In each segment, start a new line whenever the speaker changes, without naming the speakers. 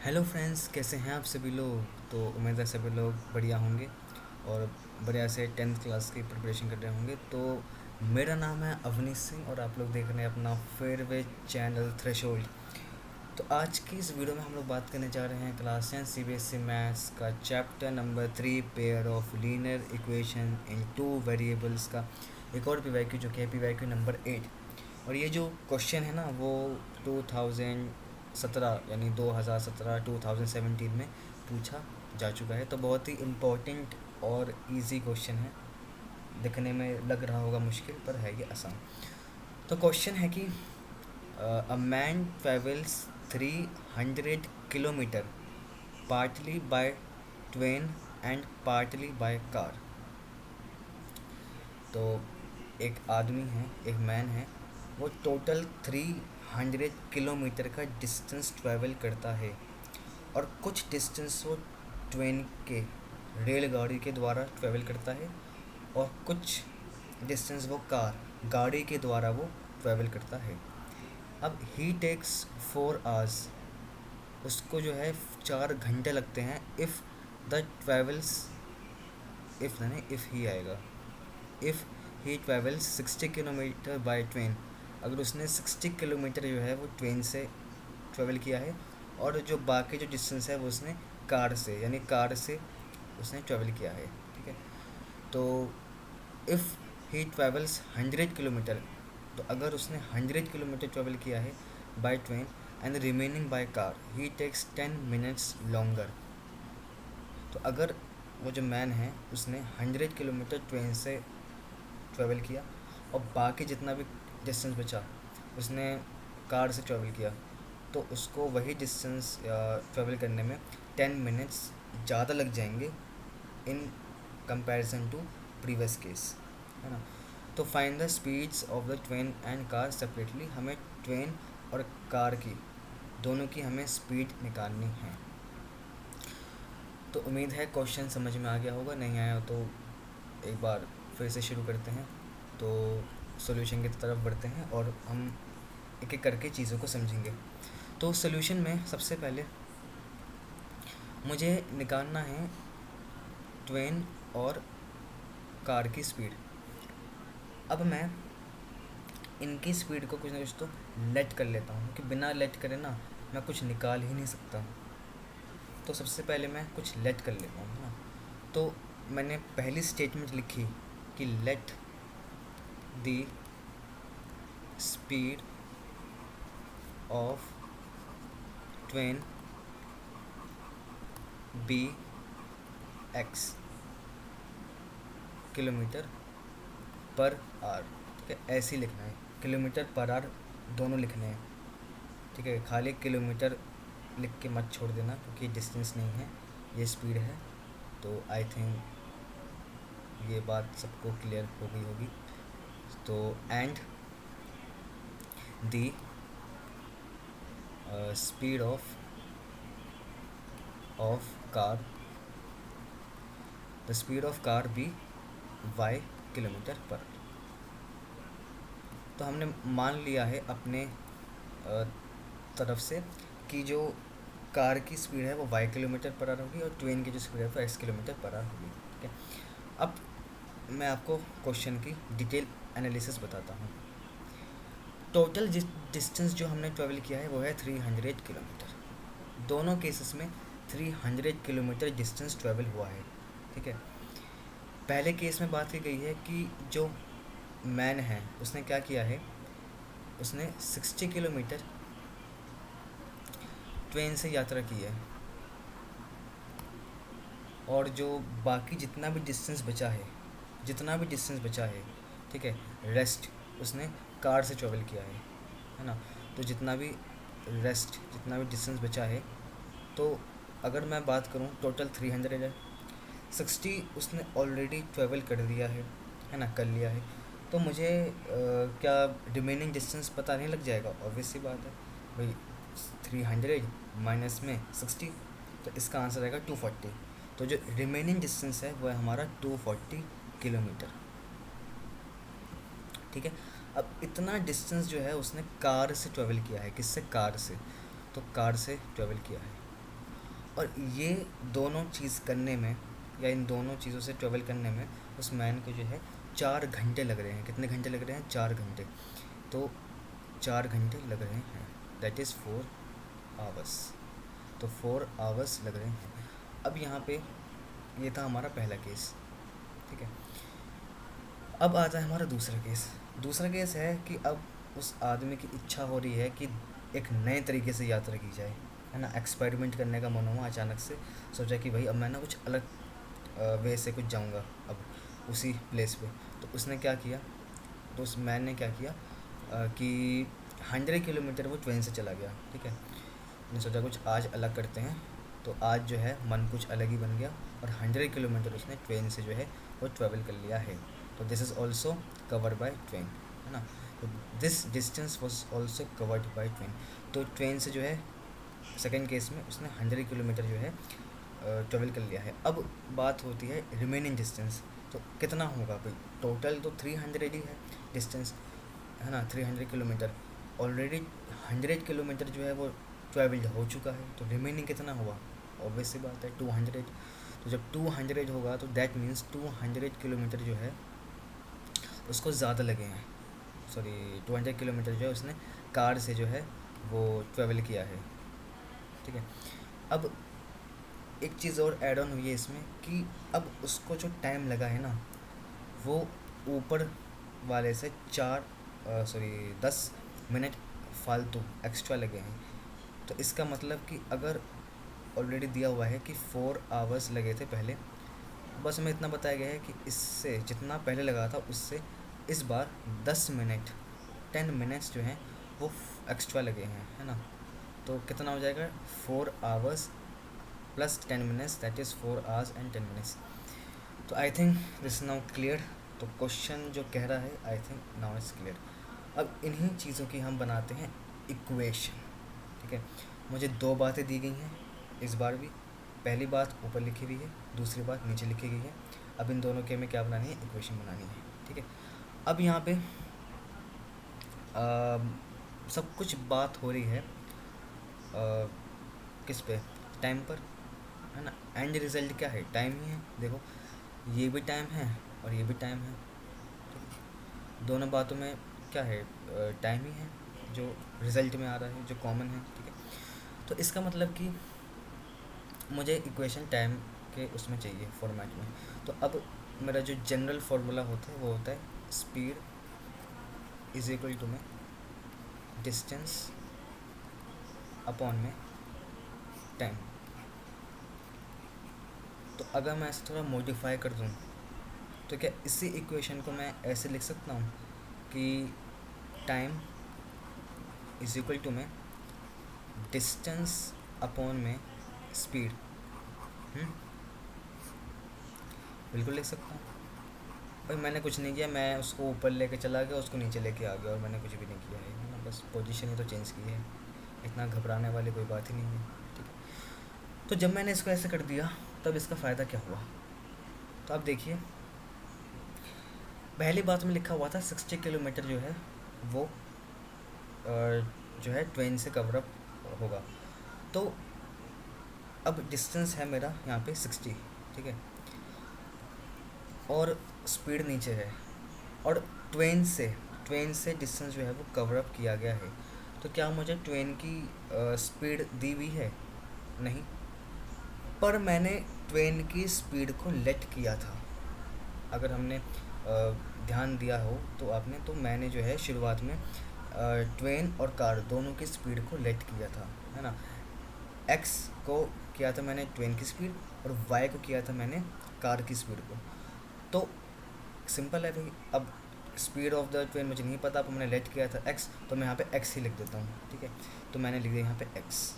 Hello friends, कैसे हैं आप सभी लोग। तो उम्मीद है सभी लोग बढ़िया होंगे और बढ़िया से टेंथ क्लास की प्रिपरेशन कर रहे होंगे। तो मेरा नाम है अवनीश सिंह और आप लोग देख रहे हैं अपना फेवरेट चैनल थ्रेशोल्ड। तो आज की इस वीडियो में हम लोग बात करने जा रहे हैं क्लास 10 सीबीएसई मैथ्स का chapter number 3 pair of linear equation in two variables का एक और पीवाईक्यू जो कि है पीवाईक्यू नंबर 8। और ये जो क्वेश्चन है ना वो 2017 यानी 2017 में पूछा जा चुका है। तो बहुत ही इम्पोर्टेंट और इजी क्वेश्चन है। दिखने में लग रहा होगा मुश्किल पर है ये आसान। तो क्वेश्चन है कि a man travels 300 kilometre partly bye train and partly by car. तो एक आदमी है, एक मैन है, वो टोटल 300 किलोमीटर का डिस्टेंस ट्रैवल करता है और कुछ डिस्टेंस वो ट्रेन के रेलगाड़ी के द्वारा ट्रैवल करता है और कुछ डिस्टेंस वो कार गाड़ी के द्वारा वो ट्रैवल करता है। अब ही टेक्स 4 आवर्स, उसको जो है 4 घंटे लगते हैं। इफ़ द ट्रैवल्स, इफ़ नहीं इफ़ ही आएगा, if he travels 60 kilometre by train, अगर उसने 60 किलोमीटर जो है वो ट्रेन से ट्रैवल किया है और जो बाकी जो डिस्टेंस है वो उसने कार से यानी कार से उसने ट्रैवल किया है। ठीक है। तो इफ़ ही ट्रैवल्स 100 किलोमीटर, तो अगर उसने 100 किलोमीटर ट्रैवल किया है by train and remaining by car ही टेक्स 10 मिनट्स लॉन्गर। तो अगर वो जो मैन है उसने 100 किलोमीटर ट्रेन से ट्रैवल किया और बाकी जितना भी डिस्टेंस बचा उसने कार से ट्रैवल किया, तो उसको वही डिस्टेंस ट्रैवल करने में 10 मिनट्स ज़्यादा लग जाएंगे in comparison to previous case, है ना। तो find the speeds of the train and car separately, हमें ट्रेन और कार की दोनों की हमें स्पीड निकालनी है। तो उम्मीद है क्वेश्चन समझ में आ गया होगा, नहीं आया तो एक बार फिर से शुरू करते हैं। तो सॉल्यूशन की तरफ बढ़ते हैं और हम एक एक करके चीज़ों को समझेंगे। तो सॉल्यूशन में सबसे पहले मुझे निकालना है ट्रेन और कार की स्पीड। अब मैं इनकी स्पीड को कुछ ना कुछ तो लेट कर लेता हूँ कि बिना लेट करे ना मैं कुछ निकाल ही नहीं सकता। तो सबसे पहले मैं कुछ लेट कर लेता हूँ ना। तो मैंने पहली स्टेटमेंट लिखी कि let the speed of train be x kilometre per hour. ठीक है, ऐसे ही लिखना है, किलोमीटर पर आवर दोनों लिखने हैं। ठीक है, खाली किलोमीटर लिख के मत छोड़ देना क्योंकि डिस्टेंस नहीं है, ये स्पीड है। तो आई थिंक ये बात सबको क्लियर हो गई होगी। तो and the speed of car, the speed of car be y kilometre per. तो हमने मान लिया है अपने तरफ से कि जो कार की स्पीड है वो वाई किलोमीटर पर आवर होगी और ट्रेन की जो स्पीड है वो एक्स किलोमीटर पर आवर होगी। ठीक है। अब मैं आपको क्वेश्चन की डिटेल एनालिसिस बताता हूँ। टोटल डिस्टेंस जो हमने ट्रैवल किया है वो है 300 किलोमीटर। दोनों केसेस में 300 किलोमीटर डिस्टेंस ट्रैवल हुआ है। ठीक है। पहले केस में बात की गई है कि जो मैन है उसने क्या किया है, उसने 60 किलोमीटर ट्रेन से यात्रा की है और जो बाकी जितना भी डिस्टेंस बचा है, ठीक है, रेस्ट उसने कार से ट्रैवल किया है ना। तो जितना भी डिस्टेंस बचा है, तो अगर मैं बात करूँ टोटल 300 है, 60 उसने ऑलरेडी ट्रैवल कर दिया है ना, कर लिया है। तो मुझे क्या रिमेनिंग डिस्टेंस पता नहीं लग जाएगा? ऑब्वियस सी बात है भाई, 300 माइनस में 60, तो इसका आंसर आएगा 240। तो जो रिमेनिंग डिस्टेंस है वो है हमारा 240 किलोमीटर। ठीक है। अब इतना डिस्टेंस जो है उसने कार से ट्रैवल किया है। किससे? कार से। तो कार से ट्रैवल किया है। और ये दोनों चीज़ करने में, या इन दोनों चीज़ों से ट्रेवल करने में उस मैन को जो है 4 घंटे लग रहे हैं। कितने घंटे लग रहे हैं? 4 घंटे। तो 4 घंटे लग रहे हैं, दैट इज़ 4 आवर्स। तो 4 आवर्स लग रहे हैं। अब यहाँ पे ये था हमारा पहला केस, ठीक है। अब आता है हमारा दूसरा केस। दूसरा केस है कि अब उस आदमी की इच्छा हो रही है कि एक नए तरीके से यात्रा की जाए, है ना। एक्सपेरिमेंट करने का मन हुआ अचानक से, सोचा कि भाई अब मैं ना कुछ अलग वे से कुछ जाऊंगा अब उसी प्लेस पे। तो उसने क्या किया, तो उस मैन ने क्या किया कि 100 किलोमीटर वो ट्रेन से चला गया, ठीक है। उसने सोचा कुछ आज अलग करते हैं, तो आज जो है मन कुछ अलग ही बन गया और 100 किलोमीटर उसने ट्रेन से जो है वो ट्रैवल कर लिया है। तो this is also covered by train, है ना। तो this distance was also covered by train. तो ट्रेन से जो है सेकेंड केस में उसने 100 किलोमीटर जो है ट्रेवल कर लिया है। अब बात होती है रिमेनिंग डिस्टेंस, तो कितना होगा भाई। टोटल तो 300 ही है डिस्टेंस, है ना। 300 किलोमीटर ऑलरेडी 100 किलोमीटर जो है वो ट्रैवल्ड हो चुका है, तो रिमेनिंग कितना हुआ? ऑब्वियस सी बात है 200। तो जब 200 होगा तो दैट मीन्स 200 किलोमीटर जो है उसको ज़्यादा लगे हैं। सॉरी, 200 किलोमीटर जो है उसने कार से जो है वो ट्रैवल किया है, ठीक है। अब एक चीज़ और ऐड ऑन हुई है इसमें कि अब उसको जो टाइम लगा है ना वो ऊपर वाले से 10 मिनट फालतू एक्स्ट्रा लगे हैं। तो इसका मतलब कि अगर ऑलरेडी दिया हुआ है कि 4 आवर्स लगे थे पहले, बस हमें इतना बताया गया है कि इससे जितना पहले लगा था उससे इस बार 10 मिनट 10 मिनट्स जो हैं वो एक्स्ट्रा लगे हैं, है ना। तो कितना हो जाएगा? 4 hours plus 10 minutes, that is 4 hours and 10 minutes. तो I think this now clear. तो क्वेश्चन जो कह रहा है I think now is clear. अब इन्हीं चीज़ों की हम बनाते हैं इक्वेशन, ठीक है। मुझे 2 बातें दी गई हैं इस बार भी। पहली बात ऊपर लिखी हुई है, दूसरी बात नीचे लिखी गई है। अब इन दोनों के हमें क्या बनानी है? इक्वेशन बनानी है, ठीक है। अब यहाँ पे सब कुछ बात हो रही है किस पे? टाइम पर, है ना। एंड रिजल्ट क्या है? टाइम ही है। देखो ये भी टाइम है और ये भी टाइम है, ठीक है। दोनों बातों में क्या है? टाइम ही है जो रिजल्ट में आ रहा है, जो कॉमन है, ठीक है। तो इसका मतलब कि मुझे इक्वेशन टाइम के उसमें चाहिए फॉर्मेट में। तो अब मेरा जो जनरल फार्मूला होता है वो होता है स्पीड इज इक्वल टू में डिस्टेंस अपॉन में टाइम। तो अगर मैं ऐसे थोड़ा मॉडिफाई कर दूँ तो क्या इसी इक्वेशन को मैं ऐसे लिख सकता हूँ कि टाइम इज इक्वल टू में डिस्टेंस अपॉन में स्पीड। बिल्कुल लिख सकता हूँ भाई। मैंने कुछ नहीं किया, मैं उसको ऊपर लेके चला गया, उसको नीचे लेके आ गया और मैंने कुछ भी नहीं किया है ना। बस पोजीशन ही तो चेंज की है, इतना घबराने वाली कोई बात ही नहीं है, ठीक है। तो जब मैंने इसको ऐसे कर दिया तब इसका फ़ायदा क्या हुआ? तो आप देखिए, पहली बात में लिखा हुआ था 60 किलोमीटर जो है वो जो है ट्रेन से कवर अप होगा। तो अब डिस्टेंस है मेरा यहाँ पे 60, ठीक है, और स्पीड नीचे है, और ट्रेन से डिस्टेंस जो है वो कवर अप किया गया है। तो क्या मुझे ट्रेन की स्पीड दी हुई है? नहीं, पर मैंने ट्रेन की स्पीड को लेट किया था। अगर हमने ध्यान दिया हो तो आपने, तो मैंने जो है शुरुआत में ट्रेन और कार दोनों की स्पीड को लेट किया था, है ना। एक्स को किया था मैंने ट्रेन की स्पीड और वाई को किया था मैंने कार की स्पीड को। तो सिंपल है भाई। अब स्पीड ऑफ द ट्रेन मुझे नहीं पता, अब मैंने लेट किया था एक्स, तो मैं यहाँ पे एक्स ही लिख देता हूँ, ठीक है। तो मैंने लिख दिया यहाँ पे एक्स।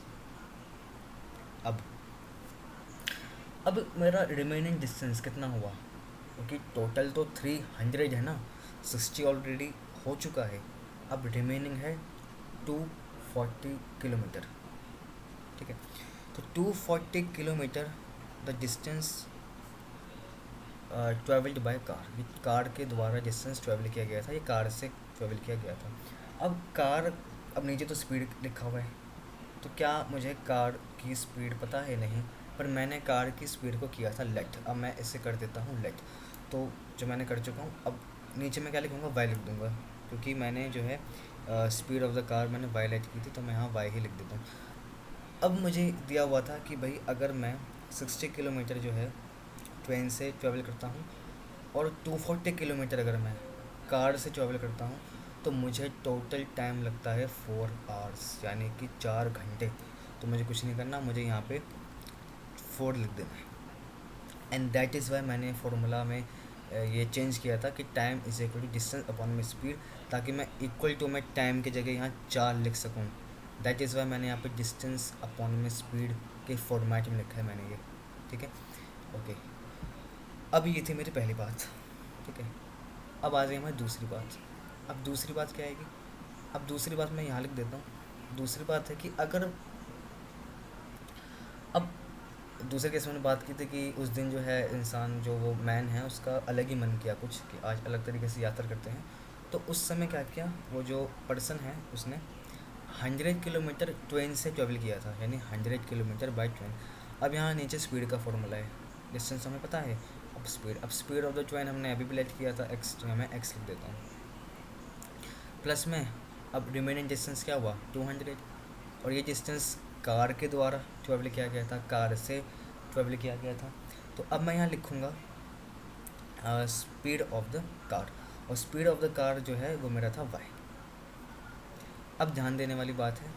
अब मेरा रिमेनिंग डिस्टेंस कितना हुआ? क्योंकि टोटल तो 300 है ना, 60 ऑलरेडी हो चुका है। अब रिमेनिंग है 240 किलोमीटर, ठीक है। तो 240 kilometre the distance travelled by car. ये कार के द्वारा डिस्टेंस ट्रेवल किया गया था, ये कार से ट्रेवल किया गया था। अब नीचे तो स्पीड लिखा हुआ है, तो क्या मुझे कार की स्पीड पता है नहीं, पर मैंने कार की स्पीड को किया था लेट। अब मैं इसे कर देता हूँ लेट। तो जो मैंने कर चुका हूँ, अब नीचे मैं क्या लिखूँगा, वाई लिख दूँगा, क्योंकि मैंने जो है स्पीड ऑफ द कार मैंने वाई लेट की थी, तो मैं यहाँ वाई ही लिख देता हूँ। अब मुझे दिया हुआ था कि भाई अगर मैं 60 किलोमीटर जो है ट्रेन से ट्रैवल करता हूँ, और 240 किलोमीटर अगर मैं कार से ट्रैवल करता हूँ, तो मुझे टोटल टाइम लगता है 4 आवर्स, यानी कि 4 घंटे। तो मुझे कुछ नहीं करना, मुझे यहाँ पे 4 लिख देना है। एंड दैट इज़ वाई मैंने फॉर्मूला में ये चेंज किया था कि time is equal to distance upon में स्पीड, ताकि मैं इक्वल टू में टाइम की जगह यहाँ 4 लिख सकूँ। दैट इज़ वाई मैंने यहाँ पे डिस्टेंस अपॉन में स्पीड के फॉर्मेट में लिखा है मैंने ये। ठीक है, ओके। अब ये थी मेरी पहली बात। ठीक है, अब आ जाए हमारी दूसरी बात। अब दूसरी बात क्या आएगी, अब दूसरी बात मैं यहाँ लिख देता हूँ। दूसरी बात है कि अगर, अब दूसरे केस में बात की थी कि उस दिन जो है इंसान, जो वो मैन है, उसका अलग ही मन किया कुछ कि आज अलग तरीके से यात्रा करते हैं। तो उस समय क्या किया, वो जो पर्सन है उसने 100 किलोमीटर ट्रेन से ट्रेवल किया था, यानी 100 किलोमीटर बाई ट्रेन। अब यहाँ नीचे स्पीड का फॉर्मूला है, डिस्टेंस हमें पता है। अब स्पीड ऑफ द ट्रेन हमने अभी भी लेट किया था एक्स, तो मैं एक्स लिख देता हूँ। प्लस में अब रिमेनिंग डिस्टेंस क्या हुआ, 200। और ये डिस्टेंस कार के द्वारा ट्रेवल किया गया था, कार से ट्रेवल किया गया था। तो अब मैं यहाँ लिखूँगा स्पीड ऑफ द कार, और स्पीड ऑफ द कार जो है वो मेरा था वाई। अब ध्यान देने वाली बात है,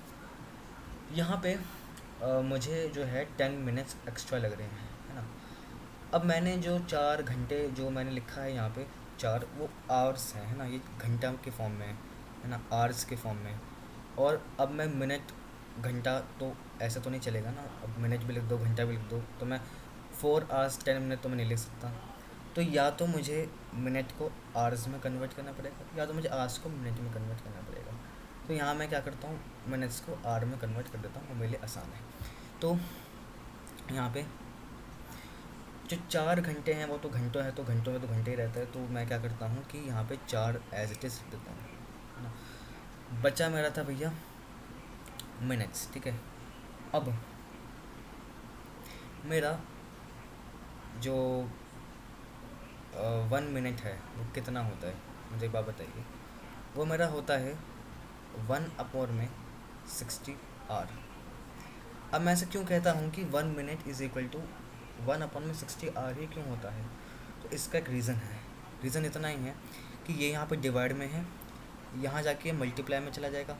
यहाँ पे मुझे जो है 10 मिनट्स एक्स्ट्रा लग रहे हैं, है ना। अब मैंने जो 4 घंटे जो मैंने लिखा है यहाँ पे 4, वो आवर्स हैं, है ना, ये घंटा के फॉर्म में है ना, आवर्स के फॉर्म में। और अब मैं मिनट घंटा तो ऐसा तो नहीं चलेगा ना, अब मिनट भी लिख दो घंटा भी लिख दो, तो मैं 4 आवर्स 10 मिनट तो मैं नहीं लिख सकता। तो या तो मुझे मिनट को आवर्स में कन्वर्ट करना पड़ेगा, या तो मुझे आवर्स को मिनट में कन्वर्ट करना पड़ेगा। तो यहाँ मैं क्या करता हूँ, मिनट्स को आर में कन्वर्ट कर देता हूँ, वो मेरे लिए आसान है। तो यहाँ पे जो 4 घंटे हैं वो तो घंटों है, तो घंटों में तो घंटे ही रहता है, तो मैं क्या करता हूँ कि यहाँ पे 4 एज इट इज़ लिख देता हूँ, है ना। बचा मेरा था भैया मिनट्स। ठीक है, अब मेरा जो 1 मिनट है वो कितना होता है, मुझे एक बात बताइए। वो मेरा होता है 1/60 आर। अब मैं ऐसे क्यों कहता हूँ कि 1 minute is equal to 1/60 hour ही क्यों होता है, तो इसका एक रीज़न है। रीज़न इतना ही है कि ये यहाँ पे डिवाइड में है, यहाँ जाके मल्टीप्लाई में चला जाएगा।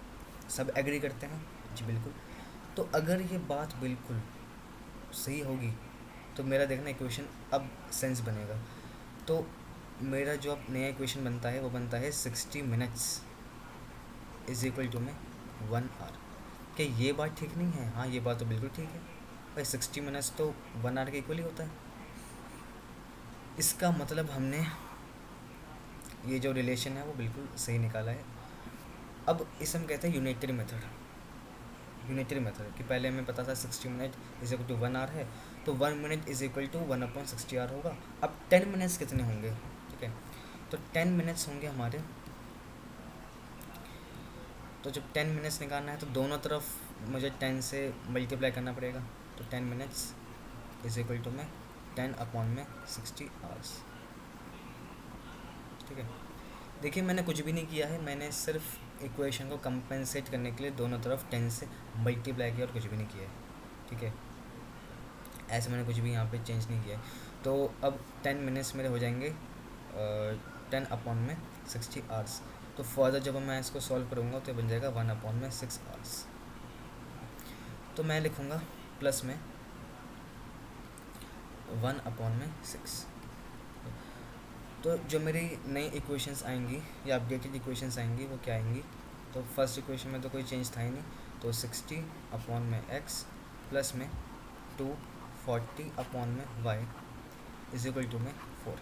सब एग्री करते हैं जी, बिल्कुल। तो अगर ये बात बिल्कुल सही होगी, तो मेरा देखना इक्वेशन अब सेंस बनेगा। तो मेरा जो अब नया इक्वेशन बनता है वो बनता है 60 मिनट्स इज इक्वल टू में 1 आवर। क्या ये बात ठीक नहीं है? हाँ, ये बात तो बिल्कुल ठीक है भाई, 60 मिनट्स तो 1 आवर के इक्वल ही होता है। इसका मतलब हमने ये जो रिलेशन है वो बिल्कुल सही निकाला है। अब इसे हम कहते हैं यूनिटरी मेथड। यूनिटरी मेथड कि पहले हमें पता था 60 minute is equal to 1 hour है, तो 1 minute is equal to 1/60 hour होगा। अब 10 मिनट्स कितने होंगे? ठीक है, तो 10 मिनट्स होंगे हमारे। तो जब 10 मिनट्स निकालना है तो दोनों तरफ मुझे 10 से मल्टीप्लाई करना पड़ेगा। तो 10 मिनट्स इज इक्वल टू में 10/60 आवर्स। ठीक है, देखिए मैंने कुछ भी नहीं किया है, मैंने सिर्फ इक्वेशन को कंपेंसेट करने के लिए दोनों तरफ 10 से मल्टीप्लाई किया और कुछ भी नहीं किया है। ठीक है, ऐसे मैंने कुछ भी यहाँ पे चेंज नहीं किया है। तो अब 10 मिनट्स मेरे हो जाएंगे 10/60 आवर्स। तो फर्दर जब मैं इसको सॉल्व करूँगा तो बन जाएगा 1/6 आवर्स। तो मैं लिखूँगा प्लस में 1/6। तो जो मेरी नई इक्वेशंस आएंगी या अपडेटेड इक्वेशंस आएंगी वो क्या आएंगी? तो फर्स्ट इक्वेशन में तो कोई चेंज था ही नहीं, तो 60/x प्लस में 240/y इज इक्वल टू में 4।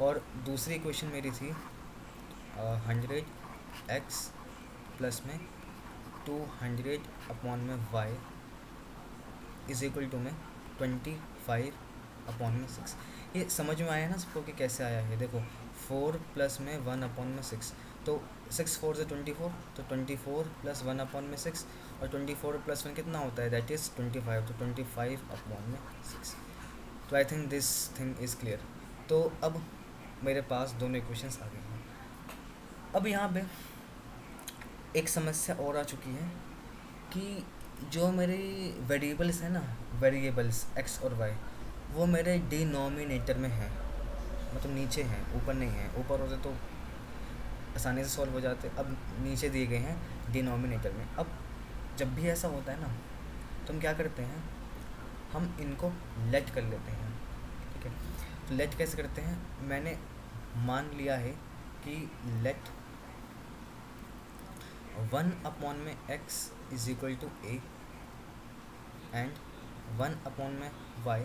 और दूसरी इक्वेशन मेरी थी 100x प्लस में 200/y इज इक्वल टू में 25/6। ये समझ में आया ना सबको कि कैसे आया है? देखो 4 प्लस में 1/6, तो 6 4 से 24, तो 24 प्लस 1/6, और 24 प्लस 1 कितना होता है, दैट इज़ 25, तो 25/6। तो I think this thing is clear. तो अब मेरे पास दोनों इक्वेशंस आ गई हैं। अब यहाँ पे एक समस्या और आ चुकी है कि जो मेरे वेरिएबल्स हैं ना, वेरिएबल्स एक्स और वाई, वो मेरे डिनोमिनेटर में हैं, मतलब नीचे हैं, ऊपर नहीं हैं। ऊपर होते तो आसानी से सॉल्व हो जाते, अब नीचे दिए गए हैं डिनोमिनेटर में। अब जब भी ऐसा होता है ना, तो हम क्या करते हैं, हम इनको लेट कर लेते हैं, ठीक है। तो लेट कैसे करते हैं, मैंने मान लिया है कि let 1/x is equal to a and 1/y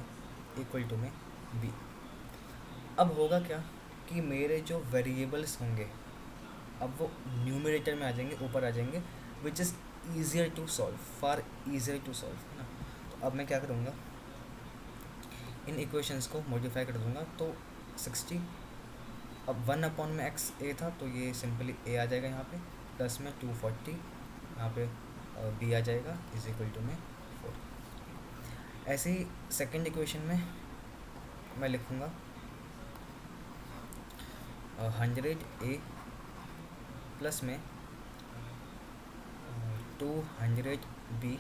equal to में बी। अब होगा क्या कि मेरे जो वेरिएबल्स होंगे अब वो न्यूमरेटर में आ जाएंगे, ऊपर आ जाएंगे, which is easier to solve, far easier to solve, है ना। तो अब मैं क्या करूँगा, इन इक्वेशंस को मॉडिफाई कर दूँगा। तो 60, अब 1/x ए था, तो ये सिंपली ए आ जाएगा यहाँ पे, प्लस में 240 यहाँ पे बी आ जाएगा, इज इक्वल टू में 4। ऐसे ही सेकेंड इक्वेशन में मैं लिखूँगा 100 ए प्लस में 200 बी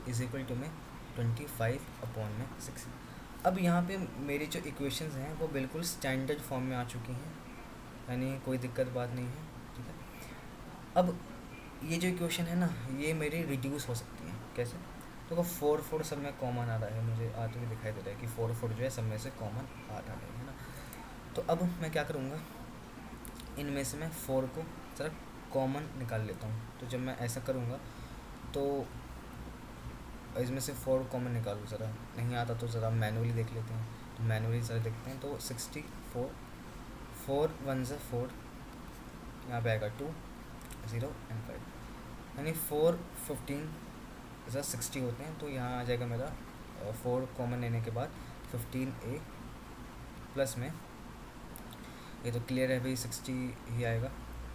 इज इक्वल टू में 25/6। अब यहाँ पे मेरी जो इक्वेशंस हैं वो बिल्कुल स्टैंडर्ड फॉर्म में आ चुकी हैं, यानी कोई दिक्कत बात नहीं है, ठीक है। अब ये जो इक्वेशन है ना, ये मेरी रिड्यूस हो सकती है, कैसे, तो 4 सब में कॉमन आ रहा है, मुझे आते हुए दिखाई दे रहा है कि 4 जो है सब में से कॉमन आ रहा है ना। तो अब मैं क्या करूँगा, इनमें से मैं 4 को ज़रा कॉमन निकाल लेता हूँ। तो जब मैं ऐसा करूँगा तो इसमें से 4 कॉमन निकालूँ, ज़रा नहीं आता तो ज़रा मैनुअली देख लेते हैं। तो मैनुअली ज़रा देखते हैं, तो 64, 4 1 से 4, यहाँ पे आएगा 2 0 एंड 5, यानी 4 15 ऐसा 60 होते हैं। तो यहाँ आ जाएगा मेरा 4 कॉमन लेने के बाद 15a प्लस में, ये तो क्लियर है भाई 60 ही आएगा,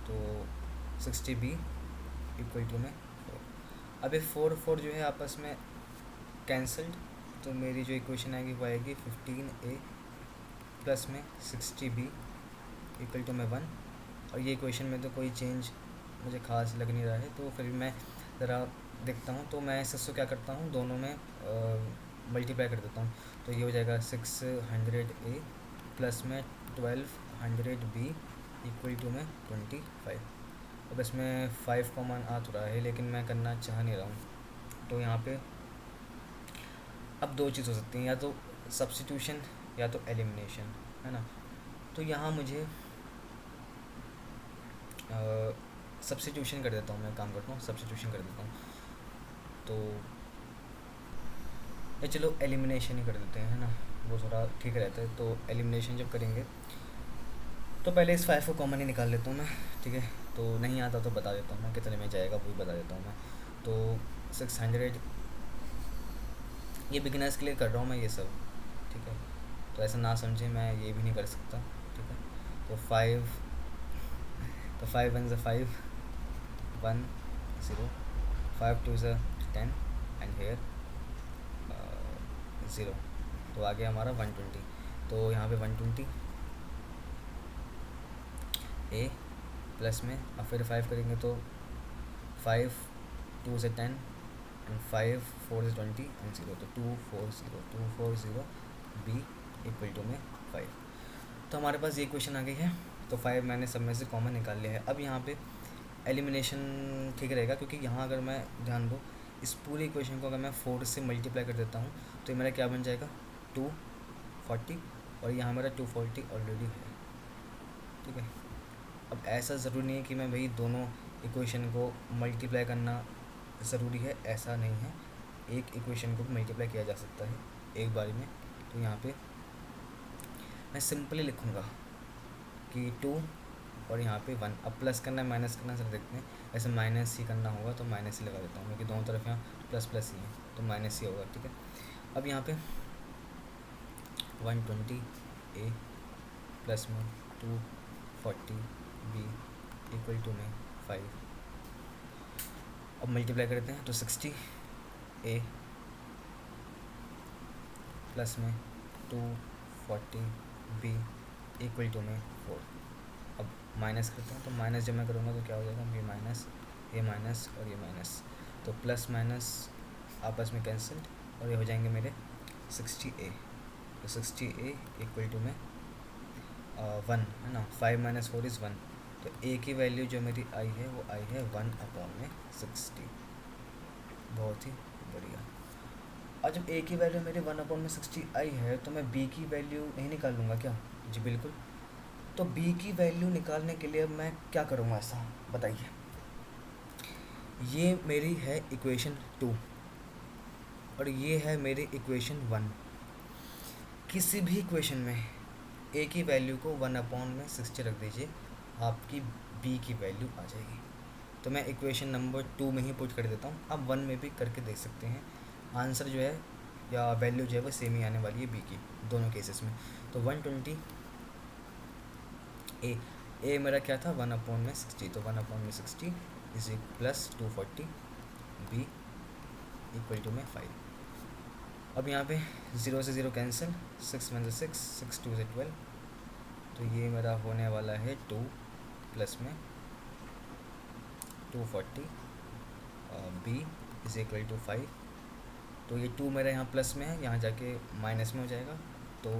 तो 60b इक्वल टू में 4। अब ये 4 जो है आपस में कैंसल्ड, तो मेरी जो इक्वेशन आएगी वो आएगी 15a प्लस में 60b इक्वल टू में 1। और ये इक्वेशन में तो कोई चेंज मुझे खास लग नहीं रहा है, तो फिर मैं ज़रा देखता हूँ। तो मैं इसको क्या करता हूँ, दोनों में मल्टीप्लाई कर देता हूँ। तो ये हो जाएगा 600a प्लस में 1200b इक्वल टू में 25। अब इसमें 5 कॉमन आ तो रहा है, लेकिन मैं करना चाह नहीं रहा हूँ। तो यहाँ पे अब दो चीज़ हो सकती हैं, या तो सब्स्टिट्यूशन या तो एलिमिनेशन, है ना। तो यहाँ मुझे सब्स्टिट्यूशन कर देता हूँ, मैं काम करता हूँ सब्स्टिट्यूशन कर देता हूँ। तो या चलो एलिमिनेशन ही कर देते हैं, है ना, वो थोड़ा ठीक रहता है। तो एलिमिनेशन जब करेंगे तो पहले इस 5 को कॉमन ही निकाल लेता हूँ मैं, ठीक है। तो नहीं आता तो बता देता हूँ मैं कितने में जाएगा, वो भी बता देता हूँ मैं। तो 600, ये बिगिनर्स के लिए कर रहा हूँ मैं ये सब, ठीक है। तो ऐसा ना समझे, मैं ये भी नहीं कर सकता, ठीक है। तो 5 1 से 5 1 0, 5 2 से 10 एंड हेयर 0, तो आ गया हमारा 120। तो यहाँ पे 120 ए प्लस में, अब फिर 5 करेंगे तो 5 2 से 10 एंड 5 4 से 20 एंड 0, तो 240 बी इक्वल टू में 5। तो हमारे पास ये क्वेश्चन आ गई है। तो 5 मैंने सब में से कॉमन निकाल लिया है। अब यहाँ पे एलिमिनेशन ठीक रहेगा, क्योंकि यहाँ अगर मैं ध्यान दूँ, इस पूरी इक्वेशन को अगर मैं 4 से मल्टीप्लाई कर देता हूँ तो ये मेरा क्या बन जाएगा 240, और यहाँ मेरा 240 ऑलरेडी है, ठीक है। अब ऐसा ज़रूरी नहीं है कि मैं भाई दोनों इक्वेशन को मल्टीप्लाई करना ज़रूरी है, ऐसा नहीं है। एक इक्वेशन को भी मल्टीप्लाई किया जा सकता है एक बारी में। तो यहाँ पे मैं सिंपली लिखूँगा कि 2 और यहाँ पे 1। अब प्लस करना है माइनस करना है, सर देखते हैं। ऐसे माइनस ही करना होगा तो माइनस ही लगा देता हूँ, क्योंकि दोनों तरफ यहाँ प्लस प्लस ही है, तो माइनस ही होगा, ठीक है। अब यहाँ पे 120 ए प्लस में 240 बी इक्वल टू में 5। अब मल्टीप्लाई करते हैं तो 60 ए प्लस में 240 बी इक्वल टू में 4। अब माइनस करते हैं तो माइनस जब मैं करूँगा तो क्या हो जाएगा, ये माइनस और ये माइनस, तो प्लस माइनस आपस में कैंसिल और ये हो जाएंगे मेरे 60A। तो 60A इक्वल टू में 1 है ना, 5 माइनस 4 इज़ 1। तो A की वैल्यू जो मेरी आई है वो आई है 1/60। बहुत ही बढ़िया। और जब A की वैल्यू मेरी 1/60 आई है तो मैं B की वैल्यू नहीं निकाल लूँगा क्या? जी बिल्कुल। तो B की वैल्यू निकालने के लिए अब मैं क्या करूँगा ऐसा बताइए। ये मेरी है इक्वेशन 2 और ये है मेरी इक्वेशन 1। किसी भी इक्वेशन में A की वैल्यू को 1/60 रख दीजिए, आपकी B की वैल्यू आ जाएगी। तो मैं इक्वेशन नंबर 2 में ही पुट कर देता हूँ, आप 1 में भी करके देख सकते हैं। आंसर जो है या वैल्यू जो है वो सेम ही आने वाली है B की दोनों केसेस में। तो 120 ए मेरा क्या था 1/60, तो 1/60 is plus 240 b equal to में 5। अब यहाँ पे 0 से 0 कैंसिल, 6 1 से 6, 6 2 से 12, तो ये मेरा होने वाला है 2 प्लस में 240 बी इज इक्वल टू 5। तो ये 2 मेरा यहाँ प्लस में है, यहाँ जाके माइनस में हो जाएगा, तो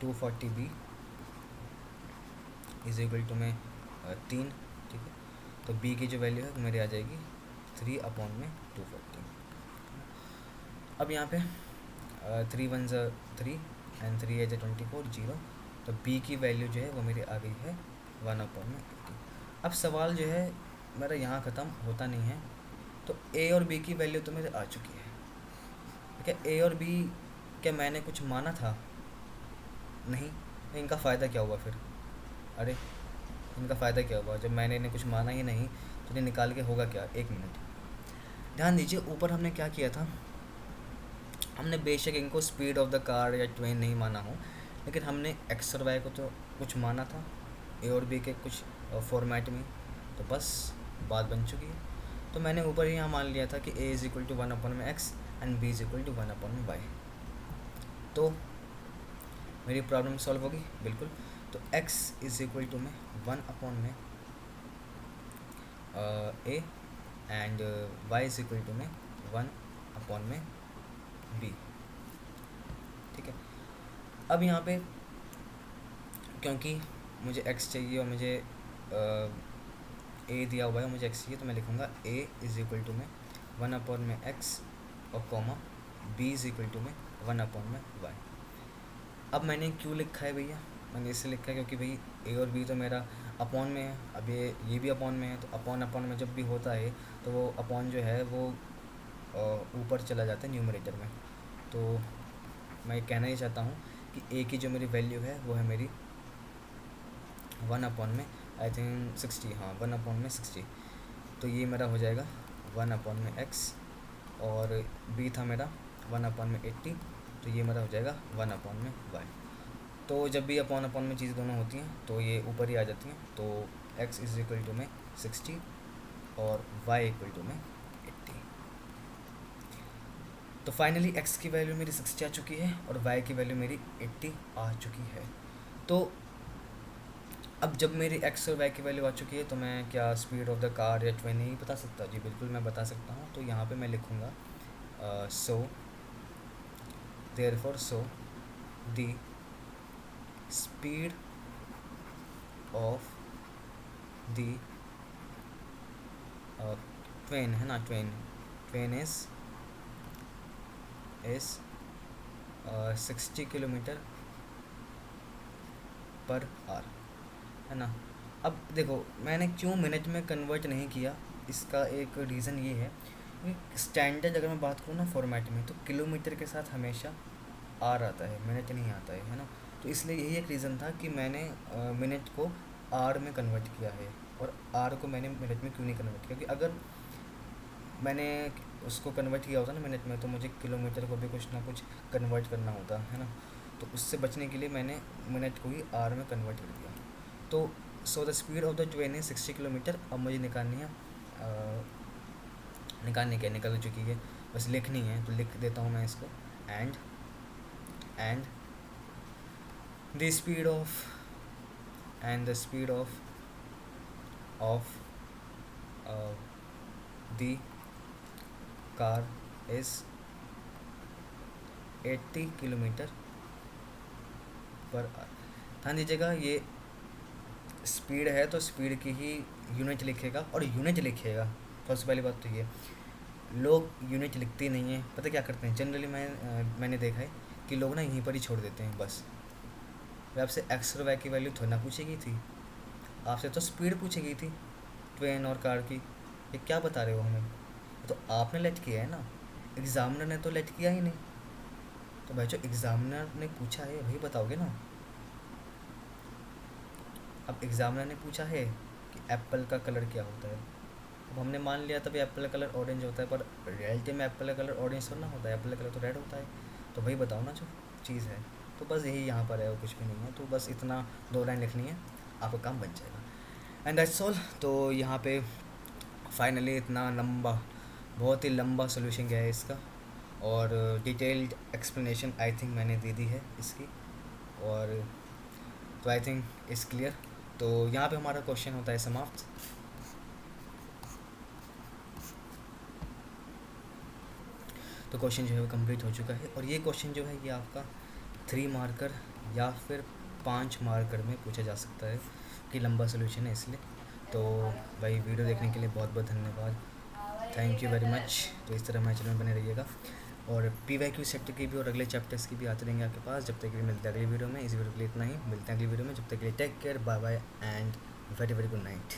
240 बी इज इक्वल टू में 3। ठीक है, तो बी की जो वैल्यू है वो मेरी आ जाएगी 3/240। अब यहाँ पे 3 1 3 एंड 3 8 24 0, तो बी की वैल्यू जो है वो मेरी आ गई है 1/80। अब सवाल जो है मेरा यहाँ ख़त्म होता नहीं है, तो ए और बी की वैल्यू तो मेरे आ चुकी है। क्या ए और बी क्या मैंने कुछ माना था? नहीं। इनका फ़ायदा क्या हुआ फिर? अरे इनका फ़ायदा क्या हुआ जब मैंने इन्हें कुछ माना ही नहीं, तो इन्हें निकाल के होगा क्या? एक मिनट ध्यान दीजिए, ऊपर हमने क्या किया था, हमने बेशक इनको स्पीड ऑफ द कार या ट्रेन नहीं माना हो, लेकिन हमने एक्स और वाई को तो कुछ माना था ए और बी के कुछ फॉर्मेट में, तो बस बात बन चुकी है। तो मैंने ऊपर ही यहाँ मान लिया था कि a is equal to 1/x and b is equal to 1/y। तो मेरी प्रॉब्लम सॉल्व होगी बिल्कुल। तो x इज़ इक्वल टू में 1/में a and y is equal to में 1/में b। ठीक है, अब यहाँ पे क्योंकि मुझे x चाहिए और मुझे a दिया हुआ है, मुझे x चाहिए, तो मैं लिखूँगा a इज़ इक्वल टू में 1/x और comma b is equal to में 1/में y। अब मैंने क्यों लिखा है भैया? मैंने इसलिए लिखा है क्योंकि भाई ए और बी तो मेरा अपॉन में है, अब ये भी अपॉन में है, तो अपॉन में जब भी होता है तो वो अपॉन जो है वो ऊपर चला जाता है न्यूमरेटर में। तो मैं कहना ही चाहता हूँ कि ए की जो मेरी वैल्यू है वो है मेरी 1/में आई थिंक 60, हाँ 1/में 60। तो ये मेरा हो जाएगा 1/में x और b था मेरा 1/में 80, तो ये मेरा हो जाएगा 1/में y। तो जब भी अपॉन में चीज़ें दोनों होती हैं तो ये ऊपर ही आ जाती हैं, तो x इज़ इक्वल टू में 60 और y इक्वल टू में 80। तो फाइनली x की वैल्यू मेरी 60 आ चुकी है और y की वैल्यू मेरी 80 आ चुकी है। तो अब जब मेरी x और y की वैल्यू आ चुकी है तो मैं क्या स्पीड ऑफ द कार या ट्रेन नहीं बता सकता? जी बिल्कुल मैं बता सकता हूँ। तो यहाँ पे मैं लिखूँगा so therefore so the speed of the train है ना, train is 60 kilometre per our है ना। अब देखो मैंने क्यों मिनट में कन्वर्ट नहीं किया, इसका एक रीज़न ये है कि स्टैंडर्ड अगर मैं बात करूँ ना फॉर्मेट में, तो किलोमीटर के साथ हमेशा आर आता है, मिनट नहीं आता है ना। तो इसलिए यही एक रीज़न था कि मैंने मिनट को आर में कन्वर्ट किया है, और आर को मैंने मिनट में क्यों नहीं कन्वर्ट किया, क्योंकि अगर मैंने उसको कन्वर्ट किया होता ना मिनट में, तो मुझे किलोमीटर को भी कुछ ना कुछ कन्वर्ट करना होता है ना। तो उससे बचने के लिए मैंने मिनट को ही आर में कन्वर्ट कर दिया। तो so the speed of the train है 60 किलोमीटर। अब मुझे निकालनी है, निकालने क्या, निकल चुकी है, बस लिखनी है, तो लिख देता हूँ मैं इसको। And the speed of of the car is 80 kilometre per our. ध्यान दीजिएगा, ये स्पीड है तो स्पीड की ही यूनिट लिखेगा, और यूनिट लिखेगा। सबसे पहली बात तो ये, लोग यूनिट लिखते नहीं हैं, पता क्या करते हैं जनरली, मैंने देखा है कि लोग ना यहीं पर ही छोड़ देते हैं बस। वे आपसे एक्स और वाई की वैल्यू थोड़ी ना पूछेगी थी, आपसे तो स्पीड पूछेगी थी ट्रेन और कार की। ये क्या बता रहे हो हमें, तो आपने लेट किया है ना, एग्ज़ामिनर ने तो लेट किया ही नहीं। तो भाई जो एग्ज़ामिनर ने पूछा है वही बताओगे ना। अब एग्ज़ामिनर ने पूछा है कि एप्पल का कलर क्या होता है, अब हमने मान लिया तभी एप्पल का कलर ऑरेंज होता है, पर रियलिटी में एप्पल का कलर ऑरेंज थोड़ा ना होता है, एप्पल का कलर तो रेड होता है। तो वही बताओ ना जो चीज़ है। तो बस यही यहाँ पर है, और कुछ भी नहीं है। तो बस इतना 2 लाइन लिखनी है, आपका काम बन जाएगा, एंड दैट्स ऑल। तो यहाँ पे फाइनली इतना लंबा, बहुत ही लंबा सोल्यूशन गया है इसका, और डिटेल्ड एक्सप्लेनेशन आई थिंक मैंने दे दी है इसकी, और तो आई थिंक इज़ क्लियर। तो यहाँ पे हमारा क्वेश्चन होता है समाप्त। तो क्वेश्चन जो है वो कंप्लीट हो चुका है, और ये क्वेश्चन जो है ये आपका 3 मार्कर या फिर 5 मार्कर में पूछा जा सकता है, कि लंबा सोल्यूशन है इसलिए। तो भाई वीडियो देखने के लिए बहुत बहुत धन्यवाद, थैंक यू वेरी मच। तो इस तरह हमारे चैनल में बने रहिएगा, और PYQ सेक्टर की भी और अगले चैप्टर्स की भी आते रहेंगे आपके पास। जब तक के लिए मिलते हैं अगली वीडियो में, इस वीडियो के लिए इतना ही, मिलते हैं अगली वीडियो में। जब तक के लिए take care, bye bye and very very good night.